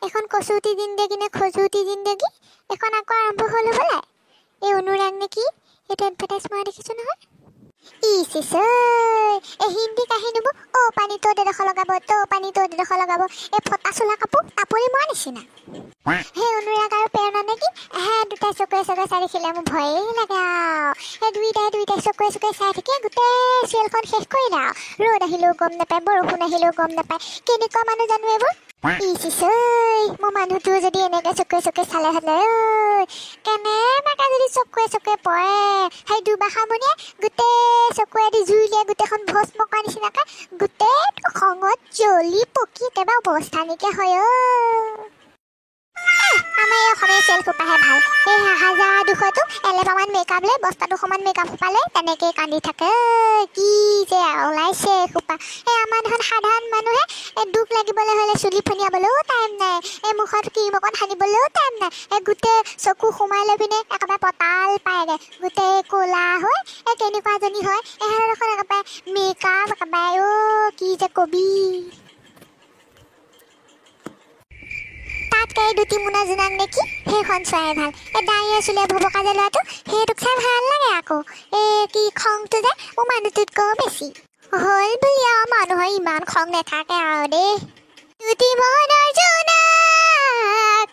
এখন কচুটি জিন্দেগী নে খজুতি জিন্দেগী এখন আকৌ আৰম্ভ হ'ল হ'বলা এই অনুৰাগ নেকি এইটো এডভাৰটাইজ মই দেখিছোঁ নহয় এই হিন্দী কাহিনীবোৰ পানী তোৰ ডেডোখৰ লগাব পানী তোৰ ডেডোখৰ লগাব এই ফটা চোলা কাপোৰ টাপৰি মৰা নিচিনা সেই অনুৰাগ আৰু প্ৰেৰণা নেকি দুটাই চকুৱে চকুৱে চাই দেখিলে মোৰ ভয়েই লাগে আৰু সেই দুইটাই চকুৱে চকুৱে চাই থাকি গোটেই চিৰিয়েলখন শেষ কৰিলে আৰু ৰ'দ আহিলেও গম নাপায় বৰষুণ আহিলেও গম নাপায় কেনেকুৱা মানুহ জানো এইবোৰ মোৰ মানুহটো যদি এনেকৈ চকুৱে চকুৱে চালে হ'লে কেনেবাকৈ যদি চকুৱে চকুৱে পৰে সেই দুবাসামনিয়ে গোটেই চকুৱেদি জুই উলিয়াই গোটেইখন ভস্ম কৰা নিচিনাকৈ গোটেইটো খঙত জ্বলি পকি একেবাৰে অৱস্থা নাইকিয়া হয় আমাৰ এই অসমীয়া চিৰিয়েল সোপাহে ভাল এই 1200টো এলেবামান মেকআপ লৈ বস্তাটো সমান মেকআপ সোপালে তেনেকৈ কান্দি থাকে কি যে ওলাইছে সোপা এই আমাৰ দেখোন সাধাৰণ মানুহে দুখ লাগিবলৈ হ'লে চুলি ফনিয়াবলৈও টাইম নাই এই মুখত ক্ৰীম অকণ সানিবলৈও টাইম নাই এই গোটেই চকু সোমাই লৈ পিনে একেবাৰে পতাল পায়গৈ গোটেই ক'লা হৈ এই কেনেকুৱাজনী হয় এহেঁতৰ দেখোন একেবাৰে মেকআপ একেবাৰে কি যে কবি তাতকৈ দুটি মোনা জোনাক নেকি সেইখন চোৱাই ভাল এই দাঁড়িয়ে চুলিয়ে ভবকা যে ল'ৰাটো সেইটোক চাই ভাল লাগে আকৌ এই কি খংটো যে মোৰ মানুহটোতকৈও বেছি হ'ল বুলি আৰু মানুহৰ ইমান খং নাথাকে আৰু দেই দুটি মনৰ জোনাক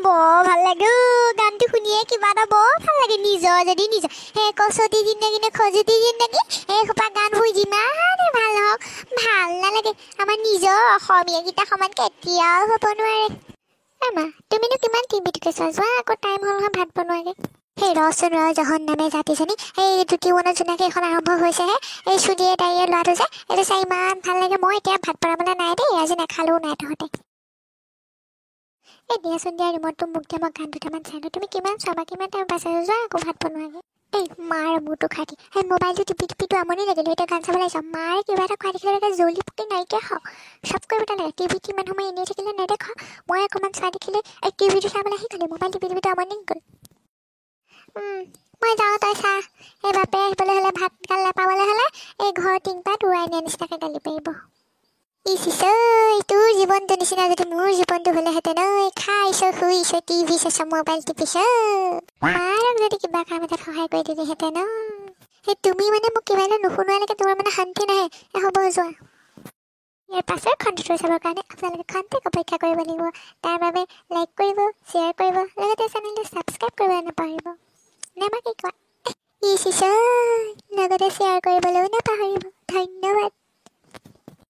বৰ ভাল লাগে গানটো শুনিয়ে কিবা এটা বৰ ভাল লাগে নিজৰ যদি নিজৰ সেই কচুটি জিন্দেগী নে খজুতি জিন্দেগী এই সোপা গানবোৰ যিমানে ভাল নহওক ভাল নালাগে আমাৰ নিজৰ অসমীয়াকেইটা সমান কেতিয়াও হ'ব নোৱাৰে মা তুমিনো কিমান টিভিটোকে চোৱা আকৌ টাইম হ'ল নহয় ভাত বনোৱাগৈ সেই ৰচোন জহন নামে জাতিজনী এই দুটি মনত জোনাকী এখন আৰম্ভ হৈছেহে এই চুলিয়ে দাইয়ে ল'ৰাটো যে এইটো চাই ইমান ভাল লাগে মই এতিয়া ভাত বনাবলৈ নাই দেই আজি নাখালেও নাই তহঁতে এই দিয়াচোন দিয়া ৰিমটটো মোক দিয়া মই গান দুটামান চাই লওঁ তুমি কিমান চাবা কিমান টাইম পাইছা যোৱা আকৌ ভাত বনোৱাগৈ এই মাৰ মূৰটো খাই দি সেই মোবাইলটো টিপিটো আমনি লাগিলে এতিয়া গান চাবলৈ যাওঁ মায়ে কিবা এটা খুৱাই দেখিলে এতিয়া জ্বলি পকি নাইকিয়া হওক চব কৰিব নালাগে টিভিত ইমান সময় এনেই থাকিলে নেদেখ মই অকণমান চাই দেখিলে এই টিভিটো চাবলৈ শিকালে মোবাইল টিপিটো আমনি গ'ল মই যাওঁ তই চা এই বাপে আহিবলৈ হ'লে ভাত গাল নাপাবলৈ হ'লে এই ঘৰ টিংপাত উৰাই নিয়া নিচিনাকৈ গালি পাৰিব তোৰ জীৱনটো নিচিনা যদি মোৰ জীৱনটো হ'লেহেঁতেন খাইছ শুইছ টিভি চাইছ মোবাইল টিপিছ মাৰক যদি কিবা কাম এটাত সহায় কৰি দিলিহেঁতেন সেই তুমি মানে মোক কিবা এটা নুশুনোৱালৈকে তোমাৰ মানে শান্তি নাহে হ'ব যোৱা ইয়াৰ পাছৰ খণ্ডটো চাবৰ কাৰণে আপোনালোকে খন্তেক অপেক্ষা কৰিব লাগিব তাৰ বাবে লাইক কৰিব শ্বেয়াৰ কৰিব লগতে চেনেলটো ছাবস্ক্ৰাইব কৰিব নাপাহৰিব নে মই কি কোৱা লগতে শ্বেয়াৰ কৰিবলৈও নাপাহৰিব ধন্যবাদ